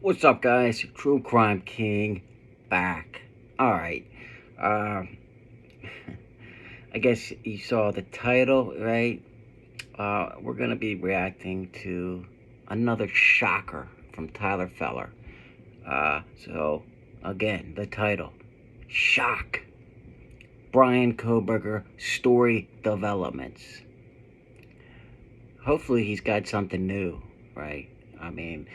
What's up, guys? TrueCrimeKing back. Alright. I guess you saw the title, right? We're going to be reacting to another shocker from Tyler Feller. So, again, the title. Shock. Bryan Coburger story developments. Hopefully he's got something new, right? I mean,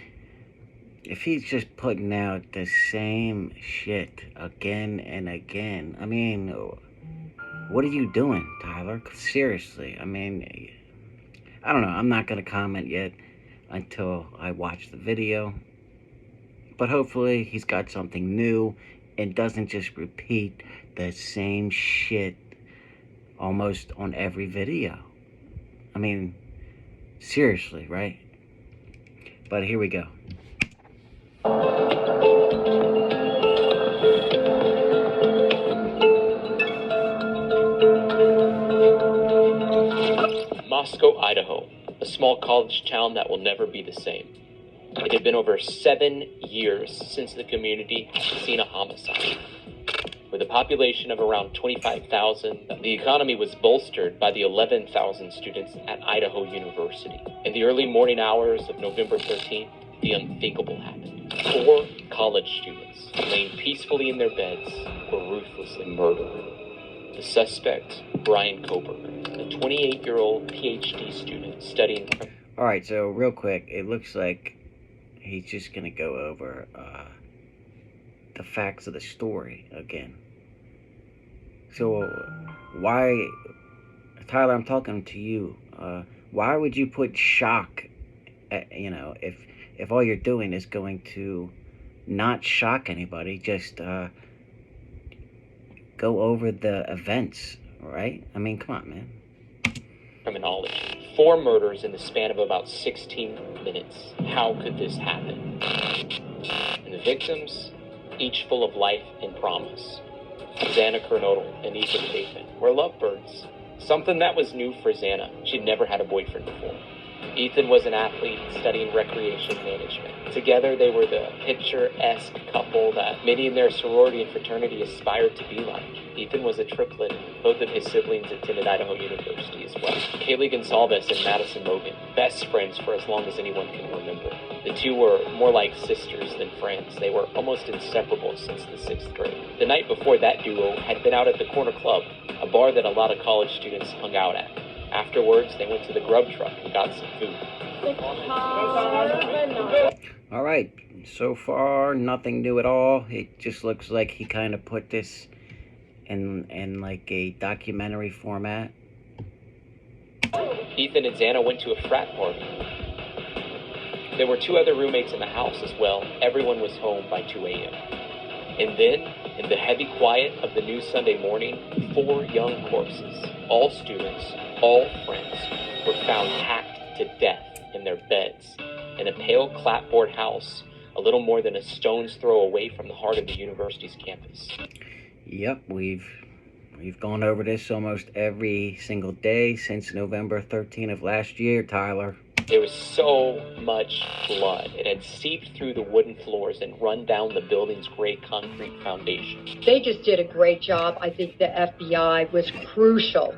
if he's just putting out the same shit again and again, I mean, what are you doing, Tyler? Seriously, I mean, I don't know. I'm not going to comment yet until I watch the video. But hopefully he's got something new and doesn't just repeat the same shit almost on every video. I mean, seriously, right? But here we go. Moscow, Idaho, a small college town that will never be the same. It had been over 7 years since the community had seen a homicide. With a population of around 25,000, the economy was bolstered by the 11,000 students at Idaho University. In the early morning hours of November 13th, the unthinkable happened. 4 college students, laying peacefully in their beds, were ruthlessly murdered. The suspect, Bryan Coburger, a 28-year-old PhD student studying... Alright, so real quick, it looks like he's just going to go over the facts of the story again. So, why... Tyler, I'm talking to you. Why would you put shock, if all you're doing is going to not shock anybody, just go over the events, right? I mean, come on, man. Criminology. 4 murders in the span of about 16 minutes. How could this happen? And the victims, each full of life and promise. Xana Kernodle and Ethan Chapin were lovebirds. Something that was new for Xana. She'd never had a boyfriend before. Ethan was an athlete studying recreation management. Together, they were the picturesque couple that many in their sorority and fraternity aspired to be like. Ethan was a triplet. Both of his siblings attended Idaho University as well. Kaylee Gonsalves and Madison Logan, best friends for as long as anyone can remember. The two were more like sisters than friends. They were almost inseparable since the 6th grade. The night before, that duo had been out at the Corner Club, a bar that a lot of college students hung out at. Afterwards, they went to the grub truck and got some food. All right, so far, nothing new at all. It just looks like he kind of put this in like a documentary format. Ethan and Xana went to a frat party. There were 2 other roommates in the house as well. Everyone was home by 2 a.m. And then, in the heavy quiet of the new Sunday morning, 4 young corpses, all students, all friends, were found hacked to death in their beds in a pale clapboard house a little more than a stone's throw away from the heart of the university's campus. Yep, we've gone over this almost every single day since November 13th of last year, Tyler. There was so much blood. It had seeped through the wooden floors and run down the building's gray concrete foundation. They just did a great job. I think the FBI was crucial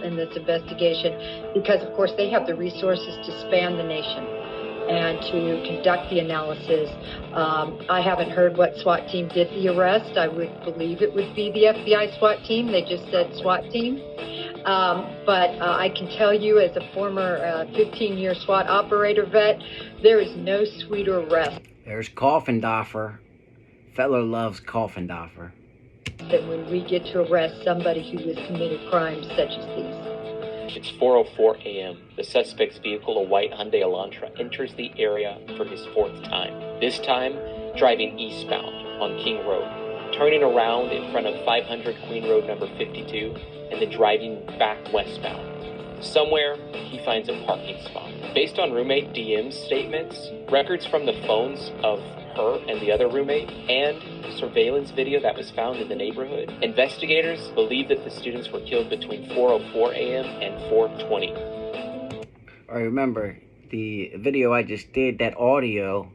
in this investigation because, of course, they have the resources to span the nation and to conduct the analysis. I haven't heard what SWAT team did the arrest. I would believe it would be the FBI SWAT team. They just said SWAT team. But I can tell you, as a former 15-year SWAT operator vet, there is no sweeter arrest. There's Koffendorfer. Feller loves Koffendorfer. Than when we get to arrest somebody who has committed crimes such as these. It's 4:04 a.m. The suspect's vehicle, a white Hyundai Elantra, enters the area for his 4th time. This time, driving eastbound on King Road, turning around in front of 500 Queen Road number 52, and then driving back westbound. Somewhere, he finds a parking spot. Based on roommate DM's statements, records from the phones of her and the other roommate, and surveillance video that was found in the neighborhood, investigators believe that the students were killed between 4:04 a.m. and 4:20. All right, remember, the video I just did, that audio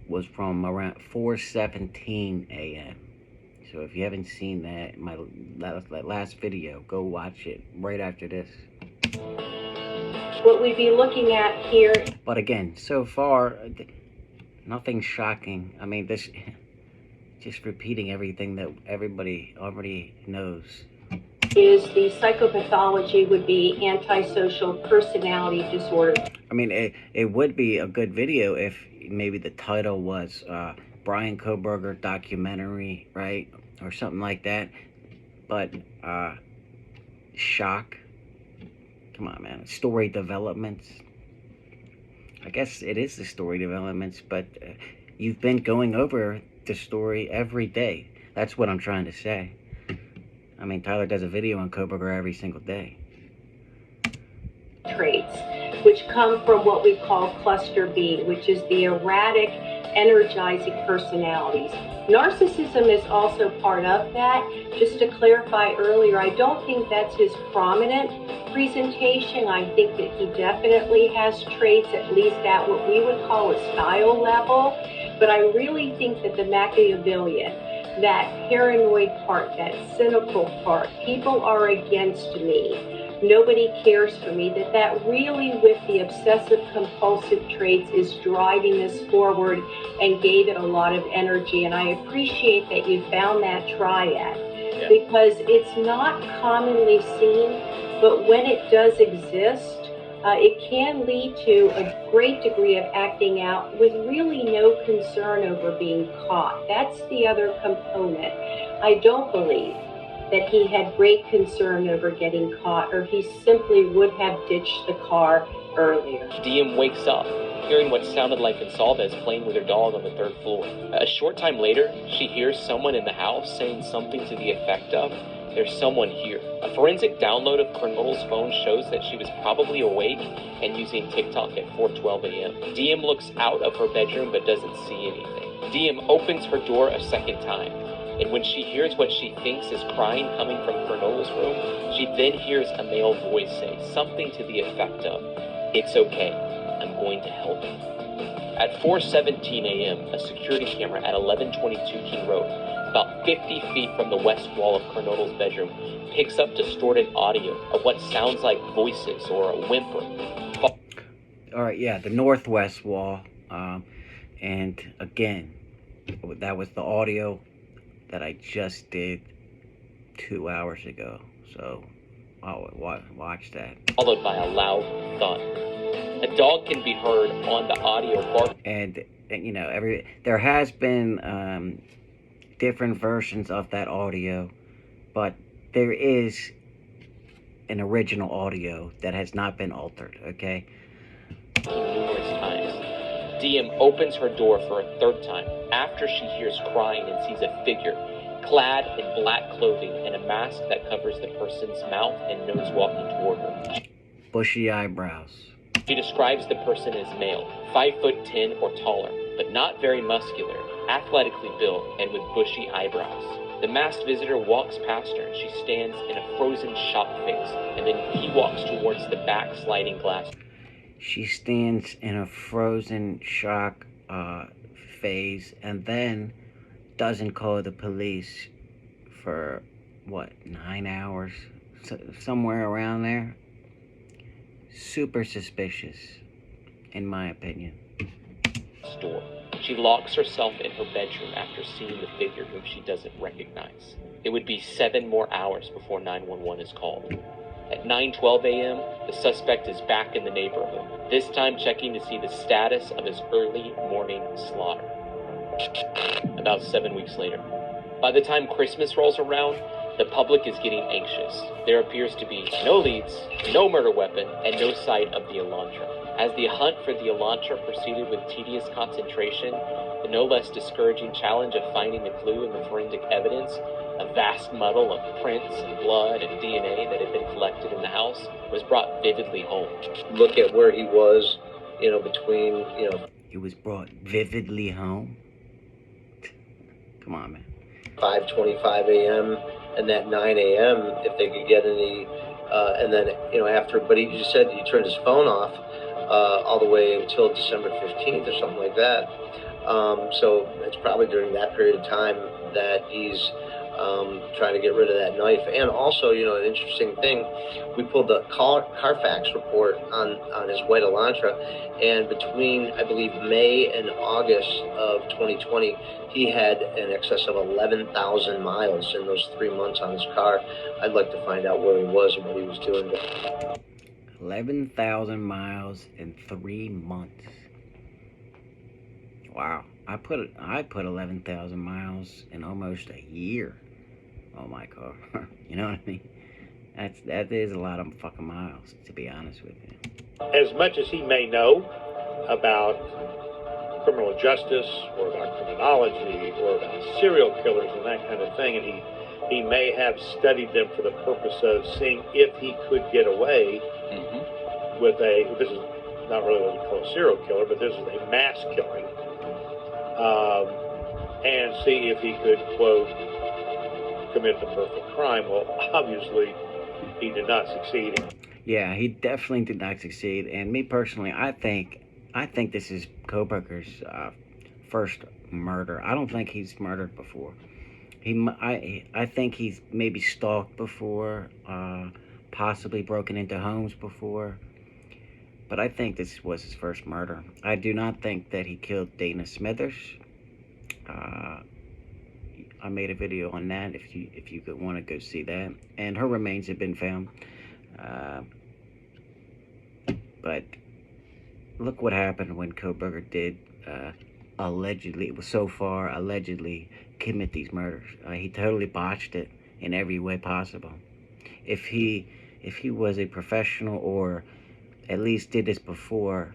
was from around 4:17 a.m. So if you haven't seen that, my last video, go watch it right after this. What we'd be looking at here. But again, so far, nothing shocking. I mean, this just repeating everything that everybody already knows. Is the psychopathology would be antisocial personality disorder. I mean, it would be a good video if maybe the title was Bryan Coburger documentary, right? Or something like that. But shock. Come on, man. Story developments. I guess it is the story developments, but you've been going over the story every day. That's what I'm trying to say. I mean, Tyler does a video on Coburger every single day. Traits, which come from what we call cluster B, which is the erratic, energizing personalities. Narcissism is also part of that. Just to clarify earlier, I don't think that's his prominent presentation. I think that he definitely has traits, at least at what we would call a style level. But I really think that the Machiavellian, that paranoid part, that cynical part, people are against me, nobody cares for me, that really with the obsessive compulsive traits is driving this forward and gave it a lot of energy. And I appreciate that you found that triad, because it's not commonly seen, but when it does exist, it can lead to a great degree of acting out with really no concern over being caught. That's the other component. I don't believe that he had great concern over getting caught, or he simply would have ditched the car earlier. Diem wakes up, hearing what sounded like Gonsalves playing with her dog on the 3rd floor. A short time later, she hears someone in the house saying something to the effect of, "There's someone here." A forensic download of Kernodle's phone shows that she was probably awake and using TikTok at 4:12 a.m. Diem looks out of her bedroom but doesn't see anything. Diem opens her door a second time, and when she hears what she thinks is crying coming from Kernodle's room, she then hears a male voice say something to the effect of, "It's okay, I'm going to help you." At 4:17 a.m., a security camera at 1122 King Road, about 50 feet from the west wall of Kernodle's bedroom, picks up distorted audio of what sounds like voices or a whimper. All right, yeah, the northwest wall. And again, that was the audio that I just did 2 hours ago. So, watch that. Followed by a loud thud. A dog can be heard on the audio bark. And you know, there has been different versions of that audio, but there is an original audio that has not been altered, okay? Numerous times. Diem opens her door for a 3rd time after she hears crying and sees a figure clad in black clothing and a mask that covers the person's mouth and nose walking toward her. Bushy eyebrows. She describes the person as male, 5'10" or taller, but not very muscular, athletically built, and with bushy eyebrows. The masked visitor walks past her, and she stands in a frozen shock face, and then he walks towards the back sliding glass. She stands in a frozen shock phase, and then doesn't call the police for, 9 hours? Somewhere around there. Super suspicious, in my opinion. Store. She locks herself in her bedroom after seeing the figure whom she doesn't recognize. It would be 7 more hours before 911 is called. At 9:12 a.m., the suspect is back in the neighborhood, this time checking to see the status of his early morning slaughter. About 7 weeks later. By the time Christmas rolls around, the public is getting anxious. There appears to be no leads, no murder weapon, and no sight of the Elantra. As the hunt for the Elantra proceeded with tedious concentration, the no less discouraging challenge of finding the clue in the forensic evidence, a vast muddle of prints and blood and DNA that had been collected in the house, was brought vividly home. Look at where he was, between, He was brought vividly home? Come on, man. 5:25 a.m. and that 9 a.m. if they could get any, and then, after, but he just said he turned his phone off. all the way until December 15th or something like that. So it's probably during that period of time that he's trying to get rid of that knife. And also, an interesting thing, we pulled the Carfax report on his white Elantra, and between, I believe, May and August of 2020, he had in excess of 11,000 miles in those 3 months on his car. I'd like to find out where he was and what he was doing. 11,000 miles in 3 months. Wow. I put 11,000 miles in almost a year on my car. You know what I mean? That is a lot of fucking miles, to be honest with you. As much as he may know about criminal justice or about criminology or about serial killers and that kind of thing, and he may have studied them for the purpose of seeing if he could get away with this is not really what we call a serial killer, but this is a mass killing, and see if he could, quote, commit the perfect crime. Well, obviously, he did not succeed. Yeah, he definitely did not succeed. And me personally, I think this is Kohberger's first murder. I don't think he's murdered before. I think he's maybe stalked before, possibly broken into homes before. But I think this was his first murder. I do not think that he killed Dana Smithers. I made a video on that if you could want to go see that. And her remains have been found. But look what happened when Coburger did allegedly commit these murders. He totally botched it in every way possible. If he was a professional or at least did this before,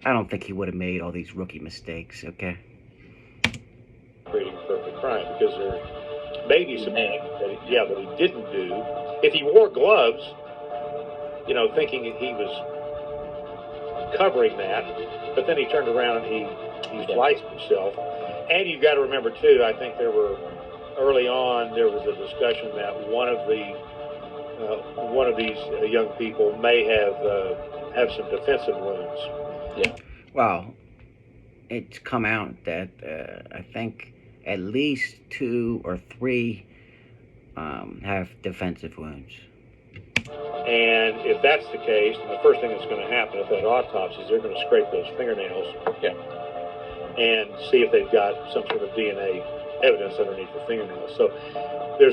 I don't think he would have made all these rookie mistakes, okay? Creating a perfect crime, because there may be some things that he didn't do. If he wore gloves, thinking he was covering that, but then he turned around and he sliced himself. And you've got to remember too, I think early on there was a discussion that one of these young people may have some defensive wounds. Yeah. Well, it's come out that I think at least 2 or 3 have defensive wounds. And if that's the case, then the first thing that's going to happen at that autopsy is they're going to scrape those fingernails and see if they've got some sort of DNA evidence underneath the fingernails. So there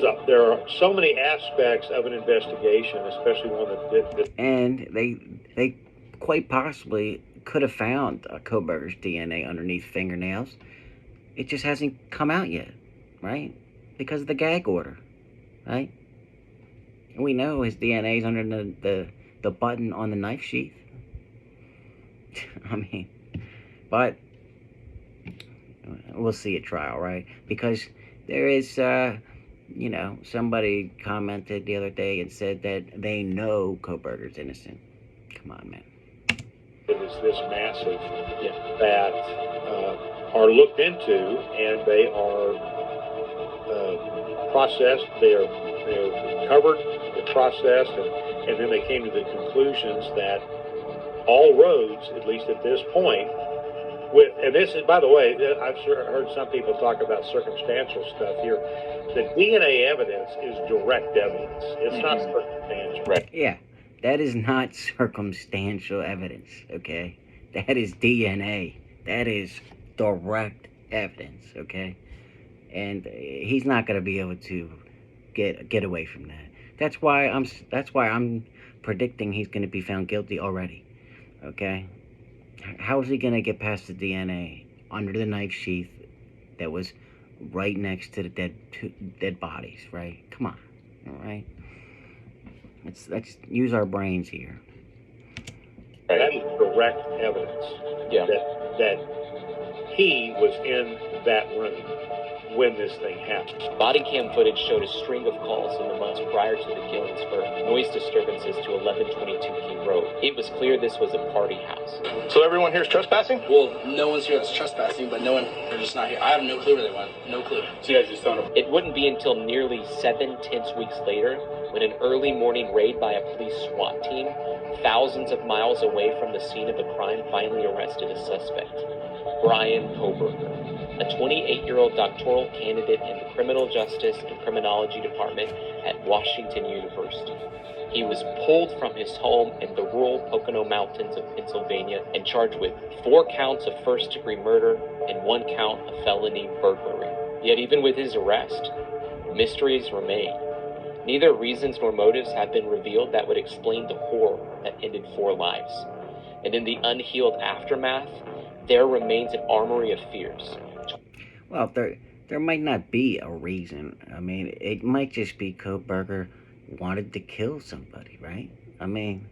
are so many aspects of an investigation, especially one that and they quite possibly could have found Kohberger's DNA underneath fingernails. It just hasn't come out yet, right? Because of the gag order, right? We know his DNA is under the button on the knife sheath. I mean, but we'll see at trial, right? Because there is, somebody commented the other day and said that they know Kohberger's innocent. Come on, man. it is this massive that are looked into, and they are processed. They're covered, they're processed, and then they came to the conclusions that all roads, at least at this point, and this is, by the way, I've heard some people talk about circumstantial stuff here. The DNA evidence is direct evidence. It's not circumstantial. Right. Yeah, that is not circumstantial evidence, okay? That is DNA. That is direct evidence, okay? And he's not going to be able to get away from that. That's why I'm predicting he's going to be found guilty already, okay? How is he going to get past the DNA under the knife sheath that was right next to the dead bodies, right? Come on, all right? Let's use our brains here. Right. That is direct evidence that he was in that room when this thing happened. Body cam footage showed a string of calls in the months prior to the killings for noise disturbances to 1122 King Road. It was clear this was a party house. So everyone here is trespassing? Well, no one's here that's trespassing, but no one, they're just not here. I have no clue where they went. No clue. So you guys just don't know. It wouldn't be until nearly 7 tense weeks later when an early morning raid by a police SWAT team thousands of miles away from the scene of the crime finally arrested a suspect, Bryan Kohberger, a 28-year-old doctoral candidate in the Criminal Justice and Criminology Department at Washington University. He was pulled from his home in the rural Pocono Mountains of Pennsylvania and charged with 4 counts of first-degree murder and 1 count of felony burglary. Yet even with his arrest, mysteries remain. Neither reasons nor motives have been revealed that would explain the horror that ended 4 lives. And in the unhealed aftermath, there remains an armory of fears. Well, there might not be a reason. I mean, it might just be Coburger wanted to kill somebody, right? I mean,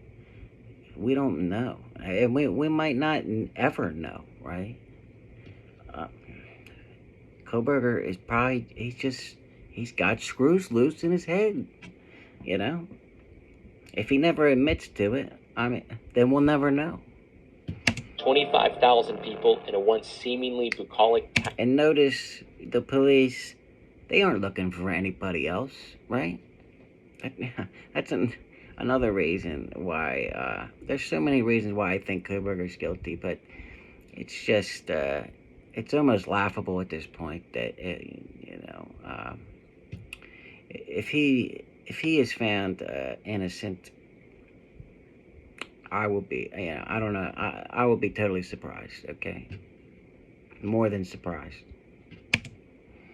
we don't know. And we might not ever know, right? Coburger is probably, he's got screws loose in his head, you know? If he never admits to it, I mean, then we'll never know. 25,000 people in a once seemingly bucolic town. And notice the police, they aren't looking for anybody else, right? That's another reason why, there's so many reasons why I think Kohberger's guilty, but it's just, it's almost laughable at this point that, if he is found innocent, I will be, I don't know, I will be totally surprised, okay? More than surprised.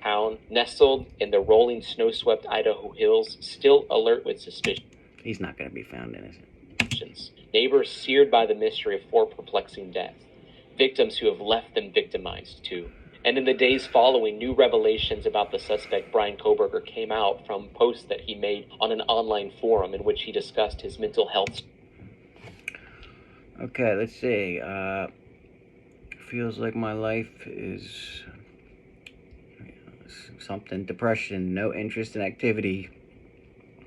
Town, nestled in the rolling snow-swept Idaho hills, still alert with suspicion. He's not going to be found innocent. Neighbors seared by the mystery of 4 perplexing deaths. Victims who have left them victimized, too. And in the days following, new revelations about the suspect, Bryan Kohberger, came out from posts that he made on an online forum in which he discussed his mental health. Okay, let's see. Feels like my life is something. Depression, no interest in activity,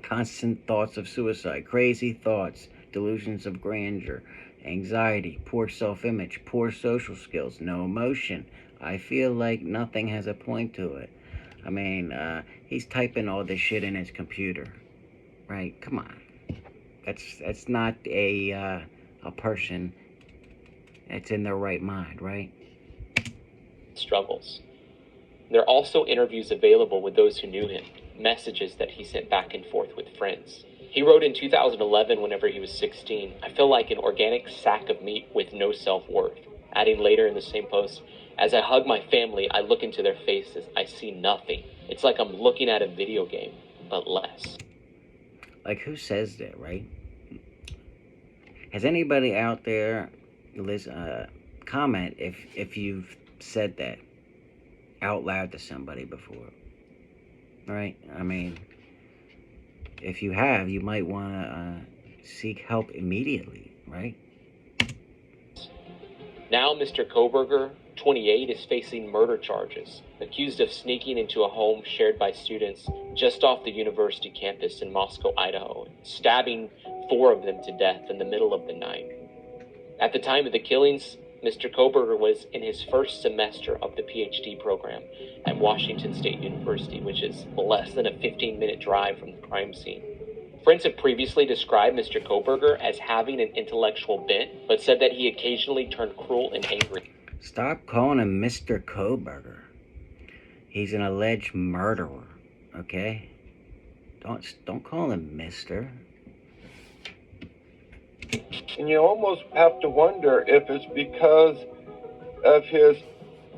constant thoughts of suicide, crazy thoughts, delusions of grandeur, anxiety, poor self-image, poor social skills, no emotion. I feel like nothing has a point to it. I mean, he's typing all this shit in his computer, right? Come on. That's not a person that's in their right mind, right? Struggles. There are also interviews available with those who knew him, messages that he sent back and forth with friends. He wrote in 2011, whenever he was 16, "I feel like an organic sack of meat with no self-worth." Adding later in the same post, "As I hug my family, I look into their faces. I see nothing. It's like I'm looking at a video game, but less." Like, who says that, right? Has anybody out there, comment if you've said that out loud to somebody before, right? I mean, if you have, you might want to seek help immediately, right? Now Mr. Coburger, 28, is facing murder charges, accused of sneaking into a home shared by students just off the university campus in Moscow, Idaho, stabbing 4 of them to death in the middle of the night. At the time of the killings, Mr. Coburger was in his first semester of the PhD program at Washington State University, which is less than a 15-minute drive from the crime scene. Friends have previously described Mr. Coburger as having an intellectual bent, but said that he occasionally turned cruel and angry. Stop calling him Mr. Coburger. He's an alleged murderer, okay? Don't call him Mr. And you almost have to wonder if it's because of his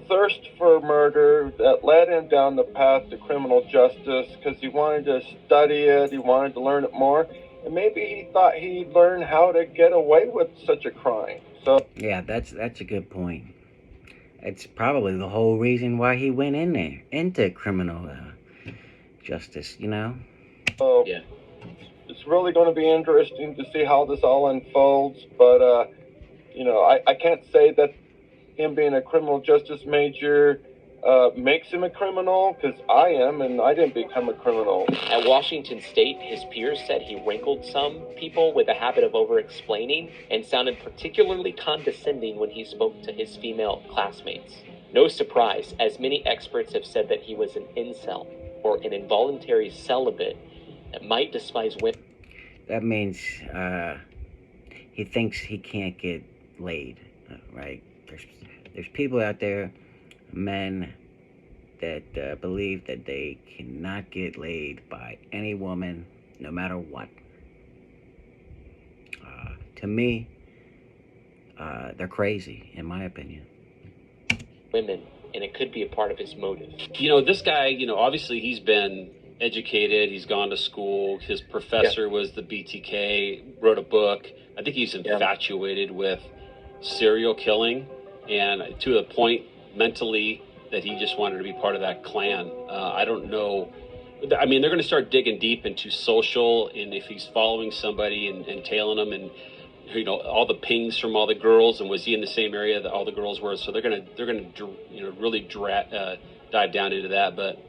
thirst for murder that led him down the path to criminal justice, because he wanted to study it, he wanted to learn it more, and maybe he thought he'd learn how to get away with such a crime. So yeah, that's a good point. It's probably the whole reason why he went in there into criminal justice, you know? So Yeah. it's really going to be interesting to see how this all unfolds, but I can't say that him being a criminal justice major makes him a criminal, because I am, and I didn't become a criminal. At Washington State, his peers said he wrinkled some people with a habit of over-explaining and sounded particularly condescending when he spoke to his female classmates. No surprise, as many experts have said that he was an incel, or an involuntary celibate that might despise women. That means he thinks he can't get laid, right? There's people out there, men, that believe that they cannot get laid by any woman, no matter what. To me, they're crazy, in my opinion. Women, and it could be a part of his motive. You know, this guy, you know, obviously he's been educated, he's gone to school, his professor was the BTK, wrote a book. I think he's infatuated with serial killing, and to the point mentally that he just wanted to be part of that clan. I don't know. I mean, they're going to start digging deep into social, and if he's following somebody and tailing them, and you know, all the pings from all the girls, and was he in the same area that all the girls were? So they're gonna you know, really dive down into that. But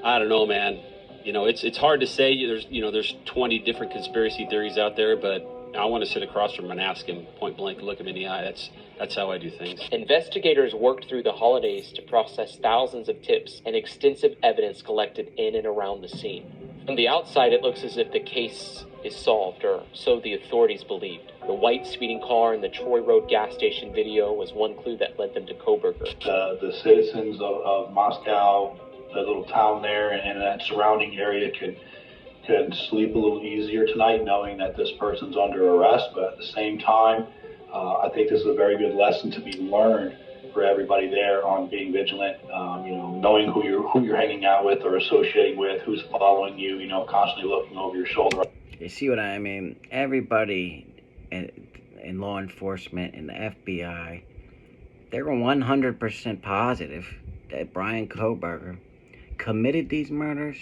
I don't know, man. You know, it's hard to say. There's 20 different conspiracy theories out there, but I want to sit across from him and ask him point blank, look him in the eye. That's how I do things. Investigators worked through the holidays to process thousands of tips and extensive evidence collected in and around the scene. From the outside, it looks as if the case is solved, or so the authorities believed. The white speeding car in the Troy Road gas station video was one clue that led them to Coburger. The citizens of Moscow, the little town there, and that surrounding area could sleep a little easier tonight knowing that this person's under arrest. But at the same time, I think this is a very good lesson to be learned for everybody there on being vigilant, you know, knowing who you're hanging out with or associating with, who's following you, you know, constantly looking over your shoulder. You see what I mean? Everybody in law enforcement and the FBI, they're 100% positive that Bryan Kohberger committed these murders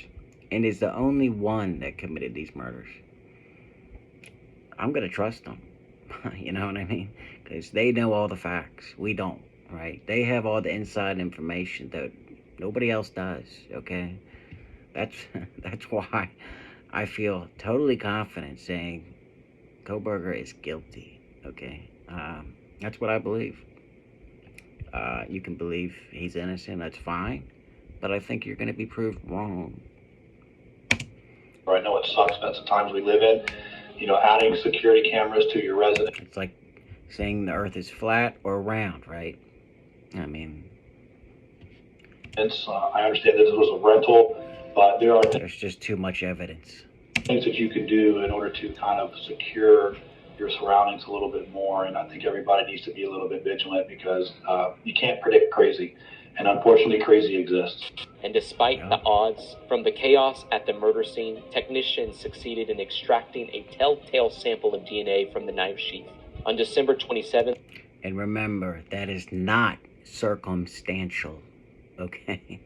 and is the only one that committed these murders. I'm going to trust them. You know what I mean? Because they know all the facts. We don't, right? They have all the inside information that nobody else does, okay? That's why I feel totally confident saying Coburger is guilty, okay? That's what I believe. You can believe he's innocent, that's fine. But I think you're going to be proved wrong. I know it sucks, that's the times we live in. You know, adding security cameras to your residence. It's like saying the earth is flat or round, right? I mean, I understand this was a rental, but there's just too much evidence. Things that you can do in order to kind of secure your surroundings a little bit more, and I think everybody needs to be a little bit vigilant because you can't predict crazy, and unfortunately crazy exists. And despite the odds, from the chaos at the murder scene, technicians succeeded in extracting a telltale sample of DNA from the knife sheath. On December 27th... And remember, that is not circumstantial, okay?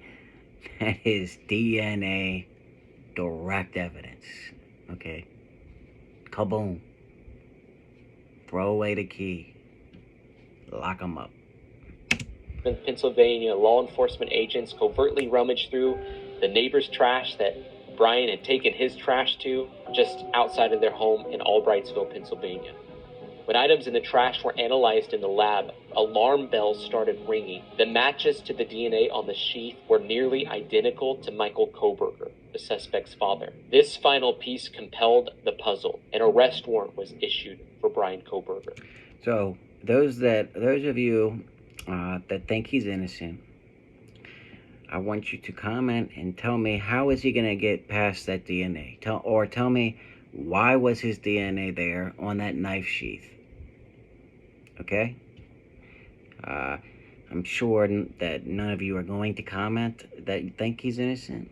That is DNA direct evidence, okay? Kaboom. Throw away the key. Lock them up. In Pennsylvania, law enforcement agents covertly rummaged through the neighbor's trash that Bryan had taken his trash to just outside of their home in Albrightsville, Pennsylvania. When items in the trash were analyzed in the lab, alarm bells started ringing. The matches to the DNA on the sheath were nearly identical to Michael Coburger, the suspect's father. This final piece compelled the puzzle. An arrest warrant was issued for Bryan Coburger. So those of you that think he's innocent, I want you to comment and tell me, how is he going to get past that DNA? Tell me, why was his DNA there on that knife sheath? Okay? I'm sure that none of you are going to comment that you think he's innocent,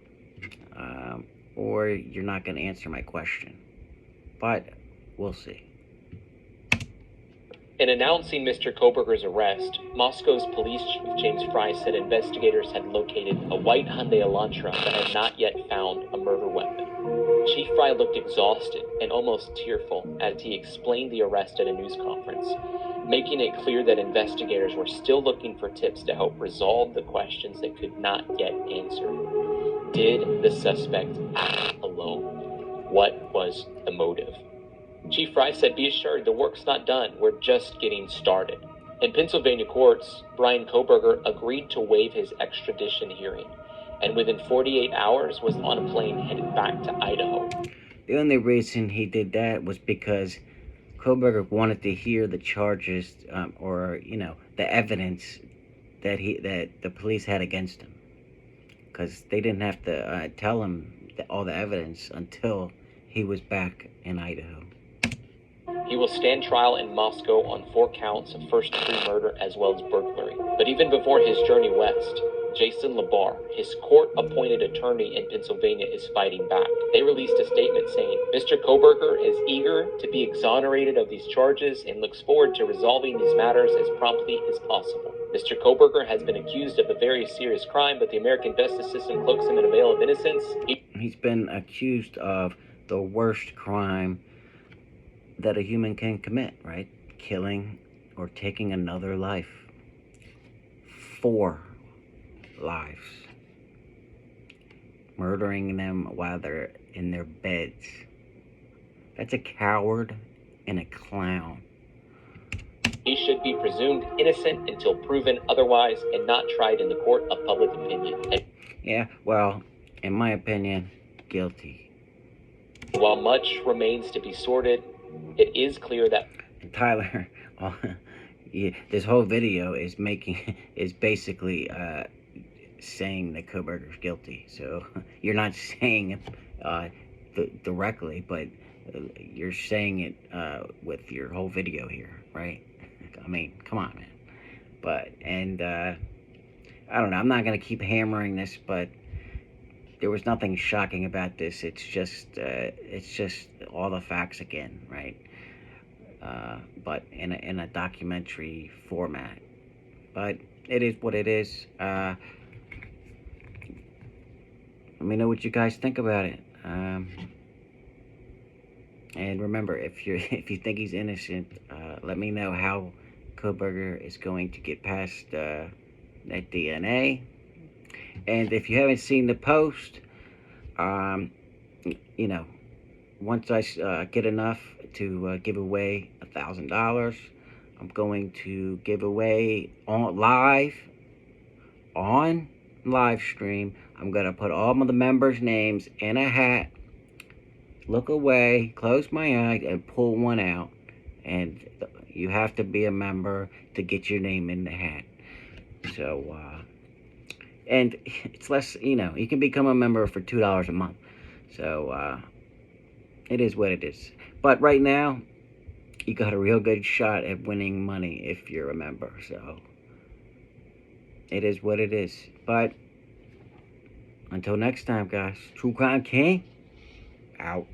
or you're not going to answer my question. But we'll see. In announcing Mr. Kohberger's arrest, Moscow's police chief James Fry said investigators had located a white Hyundai Elantra but had not yet found a murder weapon. Chief Fry looked exhausted and almost tearful as he explained the arrest at a news conference, making it clear that investigators were still looking for tips to help resolve the questions that could not get answered. Did the suspect act alone? What was the motive? Chief Fry said, "Be assured, the work's not done. We're just getting started." In Pennsylvania courts, Bryan Coburger agreed to waive his extradition hearing, and within 48 hours was on a plane headed back to Idaho. The only reason he did that was because Kohberger wanted to hear the charges, or the evidence that the police had against him, because they didn't have to tell him all the evidence until he was back in Idaho. He will stand trial in Moscow on 4 counts of first-degree murder as well as burglary. But even before his journey west, Jason Labar, his court-appointed attorney in Pennsylvania, is fighting back. They released a statement saying, "Mr. Coburger is eager to be exonerated of these charges and looks forward to resolving these matters as promptly as possible. Mr. Coburger has been accused of a very serious crime, but the American justice system cloaks him in a veil of innocence." He's been accused of the worst crime that a human can commit, right? Killing or taking another life. 4 lives. Murdering them while they're in their beds. That's a coward and a clown. He should be presumed innocent until proven otherwise and not tried in the court of public opinion. Yeah, well, in my opinion, guilty. While much remains to be sorted, it is clear that Tyler, this whole video is basically saying that Kohberger's guilty. So you're not saying it directly, but you're saying it with your whole video here, right? I mean, come on, man. But I don't know. I'm not gonna keep hammering this, but there was nothing shocking about this. It's just all the facts again, right? But in a documentary format. But it is what it is. Let me know what you guys think about it. And remember, if you think he's innocent, let me know how Coburger is going to get past that DNA. And if you haven't seen the post, once I get enough to give away $1,000, I'm going to give away on live stream. I'm gonna put all of the members' names in a hat, look away, close my eyes, and pull one out. And you have to be a member to get your name in the hat. So, and it's less, you can become a member for $2 a month. So, it is what it is. But right now, you got a real good shot at winning money if you're a member. So, it is what it is. But until next time, guys, True Crime King, out.